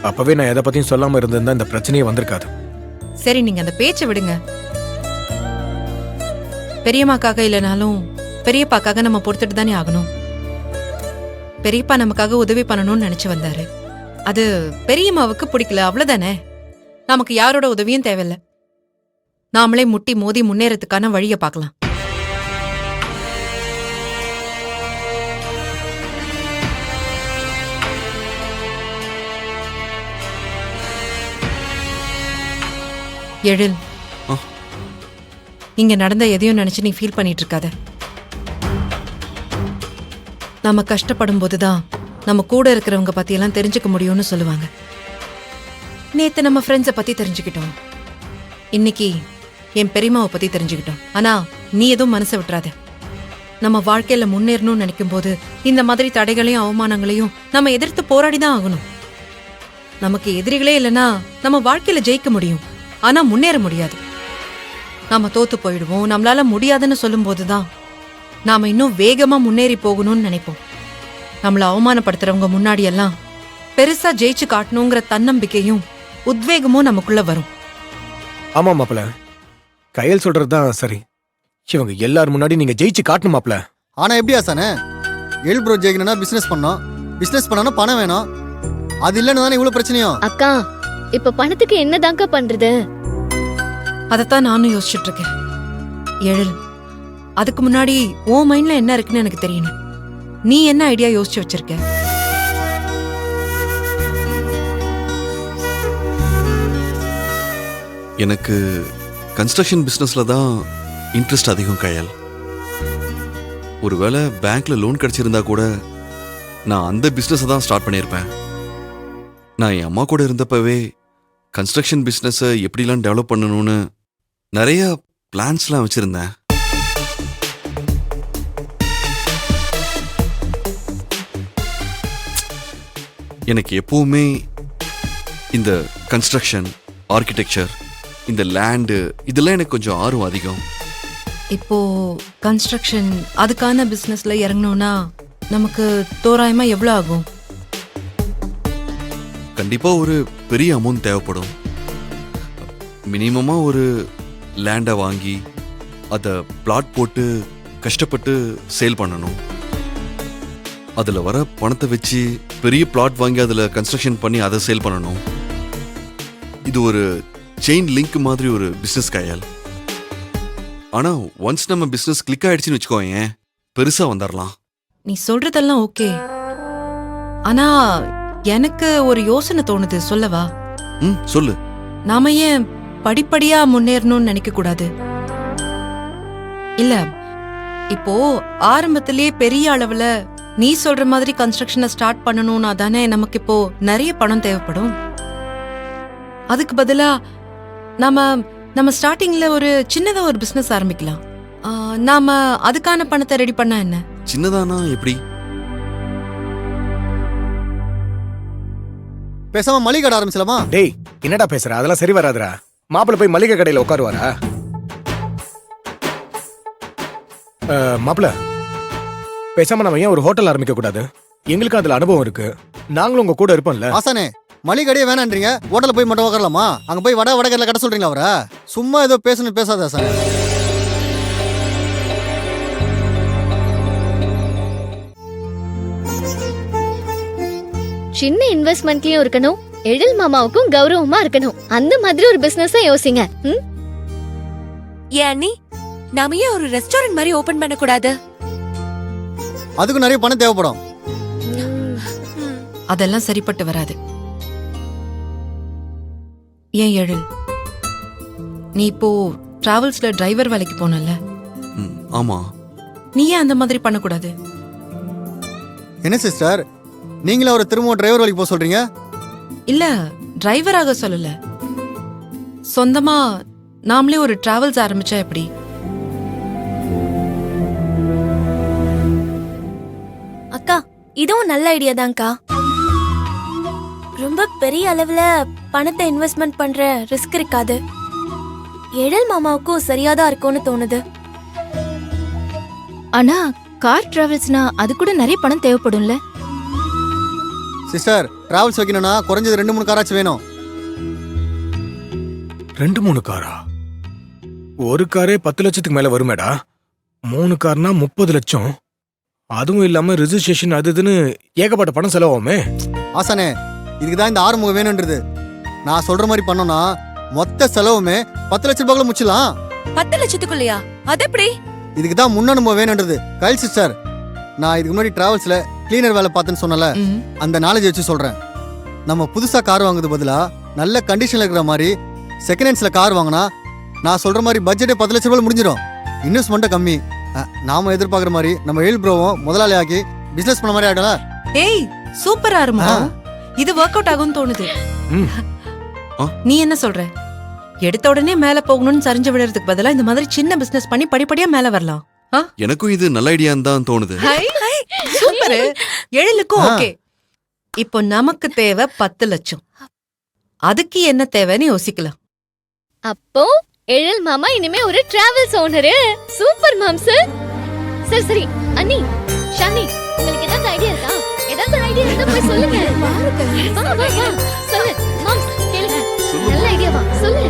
அப்பவே நான் எதை பத்தியும் சொல்லாம இருந்திருந்தா இந்த பிரச்சனையே வந்திருக்காது. சரி, நீங்க அந்த பேச்சை விடுங்க. பெரியம்மாக்காக இல்லைனாலும் பெரியப்பாக்காக நம்ம பொறுத்துட்டு தானே ஆகணும். பெரியப்பா நமக்காக உதவி பண்ணணும்னு நினைச்சு வந்தாரு. அது பெரியம்மாவுக்கு பிடிக்கல, அவ்வளவுதானே. நமக்கு யாரோட உதவியும் தேவையில்ல. நாமளே முட்டி மோதி முன்னேறதுக்கான வழியை பார்க்கலாம். எழில், இங்க நடந்த எதையும் நினைச்சு நீ ஃபீல் பண்ணிட்டு இருக்காத. நம்ம கஷ்டப்படும் போதுதான் நம்ம கூட இருக்கிறவங்க பத்தி எல்லாம் தெரிஞ்சுக்க முடியும்னு சொல்லுவாங்க. நேத்து நம்ம ஃப்ரெண்ட்ஸை பத்தி தெரிஞ்சுக்கிட்டோம், இன்னைக்கு என் பெரியம்மாவை பத்தி தெரிஞ்சுக்கிட்டோம். ஆனா நீ எதுவும் மனசை விட்டுறாத. நம்ம வாழ்க்கையில முன்னேறணும்னு நினைக்கும் போது இந்த மாதிரி தடைகளையும் அவமானங்களையும் நம்ம எதிர்த்து போராடிதான் ஆகணும். நமக்கு எதிரிகளே இல்லைன்னா நம்ம வாழ்க்கையில ஜெயிக்க முடியும், ஆனா முன்னேற முடியாது. நாம தோத்து போயிடுவோம். நம்மளால முடியாதுன்னு சொல்லும் போதுதான் நாம இன்னும் வேகமா முன்னேறி போகணும்னு நினைப்போம். நம்மள அவமானப்படுத்துறவங்க முன்னாடி எல்லாம் பெருசா ஜெயிச்சு காட்டணுங்கிற தன்னம்பிக்கையும் உத்வேகமும் நமக்குள்ள வரும். ஆமா மாப்பிள, கையல் சொல்றதுதான் சரி. இவங்க எல்லாரும் முன்னாடி நீங்க ஜெயிச்சு காட்டணும் மாப்பிள. ஆனா எப்படி ஆசானே? எல் ப்ரோ ஜெயிக்கணும்னா பிசினஸ் பண்ணணும், பிசினஸ் பண்ணனும் பணம் வேணும். அது இல்லன்னு தானே இவ்வளவு பிரச்சனையும். அக்கா, இப்ப பணத்துக்கு என்னதாங்க பண்றது? அதத்தான் நானும் யோசிச்சுட்டு இருக்கேன். எழில், அதுக்கு முன்னாடி உன் மைண்ட்ல என்ன இருக்குன்னு எனக்கு தெரியணும். நீ என்ன ஐடியா யோசிச்சு வச்சிருக்க? எனக்கு கன்ஸ்ட்ரக்ஷன் பிஸ்னஸில் தான் இன்ட்ரெஸ்ட் அதிகம் கையால். ஒருவேளை பேங்க்ல லோன் கிடைச்சிருந்தா கூட நான் அந்த பிஸ்னஸை தான் ஸ்டார்ட் பண்ணியிருப்பேன். நான் என் அம்மா கூட இருந்தப்பவே கன்ஸ்ட்ரக்ஷன் பிஸ்னஸை எப்படிலாம் டெவலப் பண்ணணும்னு நிறைய பிளான்ஸ்லாம் வச்சுருந்தேன். எனக்கு எப்பவுமே இந்த கன்ஸ்ட்ரக்ஷன், ஆர்கிடெக்சர், இந்த லேண்டு இதெல்லாம் எனக்கு கொஞ்சம் ஆர்வம் அதிகம். இப்போ கன்ஸ்ட்ரக்ஷன் அதுக்கான பிசினஸ்ல இறங்கணும்னா நமக்கு தோராயமா எவ்வளவு ஆகும்? கண்டிப்பா ஒரு பெரிய அமௌண்ட் தேவைப்படும். மினிமமா ஒரு லேண்டை வாங்கி அதை பிளாட் போட்டு கஷ்டப்பட்டு சேல் பண்ணணும். அதுல வர பணத்தை வச்சு பெரிய பிளாட் வாங்கி அதுல கன்ஸ்ட்ரக்ஷன் பண்ணி அதை சேல் பண்ணணும். இது ஒரு செயின் லிங்க் மாதிரி ஒரு பிசினஸ் கையால். ஆனா ஒன்ஸ் நம்ம பிசினஸ் கிளிக் ஆயிடுச்சுன்னு வச்சுக்கோங்க, பெருசா வந்துடலாம். நீ சொல்றதெல்லாம் ஓகே, ஆனா எனக்கு ஒரு யோசனை தோணுது, சொல்லவா? சொல்லு. நாம ஏன் படிப்படியா முன்னேறணும்னு நினைக்க கூடாது? இல்ல, இப்போ ஆரம்பத்திலேயே பெரிய அளவுல நீ சொல்ற மாதிரி கன்ஸ்ட்ரக்ஷனை ஸ்டார்ட் பண்ணணும்னா தானே நமக்கு இப்போ நிறைய பணம் தேவைப்படும். அதுக்கு பதிலா நம்ம ஸ்டார்டிங்ல ஒரு சின்னதா ஒரு பிசினஸ் ஆரம்பிக்கலாம். நாம அதுக்கான பணத்தை ரெடி பண்ணா என்ன? சின்னதானா எப்படி? பேசாம மளிகை கடை ஆரம்பிச்சலாமா? டேய், என்னடா பேசுற? அதெல்லாம் சரி வராதுடா. மாப்பிள்ள போய் மளிகை கடையில உட்காருவாரா? மாப்பிள்ள, பேசாம நம்ம ஏன் ஒரு ஹோட்டல் ஆரம்பிக்க கூடாது? எங்களுக்கு அதுல அனுபவம் இருக்கு, நாங்களும் உங்க கூட இருப்போம்ல. ஆசானே, மளிகை கடையே வேணான்றீங்க, ஹோட்டல்ல போய் மட்டும் உட்காரலாமா? அங்க போய் வடகரில் கடை சொல்றீங்களா அவரை? சும்மா ஏதோ பேசணும் பேசாத ஆசானே. சின்ன இன்வெஸ்ட்மெண்ட்லயும் இருக்கணும், எழில் மாமாவுக்கும் கௌரவமா இருக்கணும். அந்த மாதிரி ஒரு பிசினஸ் யோசிங்க. ஏன் அண்ணி, நாம ஏன் ஒரு ரெஸ்டாரண்ட் மாதிரி ஓபன் பண்ண கூடாது? அதுக்கு நிறைய பணம் தேவைப்படும். அதெல்லாம் சரிப்பட்டு வராது. ஏன் எழில், நீ இப்போ டிராவல்ஸ்ல டிரைவர் வேலைக்கு போனல? ஆமா. நீ ஏன் அந்த மாதிரி பண்ணக்கூடாது? என்ன சிஸ்டர், நீங்களே ஒரு திரும்ப டிரைவர் வேலைக்கு போக சொல்றீங்க? இல்ல, டிரைவராக சொல்லல, சொந்தமா நாமளே ஒரு டிராவல்ஸ் ஆரம்பிச்சா எப்படி? அக்கா, இதுவும் நல்ல ஐடியா தான்க்கா. ரொம்ப பெரிய அளவுல பணத்தை இன்வெஸ்ட்மெண்ட் பண்ற ரிஸ்க் இருக்காது. எழில் மாமாவுக்கும் சரியாதான் இருக்கும்னு தோணுது. ஆனா கார் டிராவல்ஸ்னா அது கூட நிறைய பணம் தேவைப்படும்ல. சிஸ்டர் டிராவல்ஸ் வைக்கணும்னா குறைஞ்சது 2-3 காராச்சும் வேணும். 2-3 காரா? ஒரு காரே 10 லட்சத்துக்கு மேல வருமேடா. 3 கார்னா 30 லட்சம். அதுவும் இல்லாம ரிஜிஸ்ட்ரேஷன் அது இதுன்னு ஏகப்பட்ட பணம் செலவாகுமே. ஆசானே, இதுக்கு தான் இந்த ஆறுமுகம் வேணும்ன்றது. நான் சொல்ற மாதிரி பண்ணோம்னா மொத்த செலவுமே 10 லட்சம் ரூபாய்க்குள்ள முடிச்சலாம். 10 லட்சத்துக்குள்ளயா? அது எப்படி? இதுக்கு தான் முன்னனுபவம் வேணும்ன்றது. கைல் சிஸ்டர், நான் இதுக்கு முன்னாடி டிராவல்ஸ்ல கிளீனர் வேலை பார்த்தேன்னு சொன்னல, ம். அந்த நாலேஜ் வச்சு சொல்றேன். நம்ம புதுசா கார் வாங்குறது பதிலா நல்ல கண்டிஷன்ல இருக்கிற மாதிரி செகண்ட் ஹேண்ட்ஸ்ல கார் வாங்கினா நான் சொல்ற மாதிரி பட்ஜெட்டே 10 லட்சம் ரூபாய் முடிஞ்சிடும். இன்வெஸ்ட்மெண்ட்டும் கம்மி. நாம எதிர்பார்க்குற மாதிரி நம்ம எழில் ப்ரோவும் முதலாளி ஆக்கி பிசினஸ் பண்ண மாதிரி ஆயிடல. ஏய் சூப்பரா இருக்கும். இது ஒர்க் அவுட் ஆகும்னு தோணுது. ம். நீ என்ன சொல்ற? எடுத்த உடனே மேல போகணும்னு சரிஞ்சு விடுறதுக்கு பதிலா இந்த மாதிரி சின்ன பிசினஸ் பண்ணி படிப்படியா மேல வரலாம். எனக்கும் இது நல்ல ஐடியான்னு தான் தோணுது. சூப்பர். எழிலுக்கும் ஓகே. இப்போ நமக்கு தேவை 10 லட்சம். அதுக்கு என்ன தேவைன்னு யோசிக்கலாம். அப்போ எழில் மாமா இனிமே ஒரு டிராவல்ஸ் ஓனரு. Super moms. சரி சரி அண்ணி, ஷானி, உங்களுக்கு ஏதாவது ஐடியா இருக்கா? ஏதாவது ஐடியா இருந்தா போய் சொல்லுங்க. வா வா வா சொல்லு மாம்ஸ், கேளுங்க. நல்ல ஐடியாவா சொல்லு.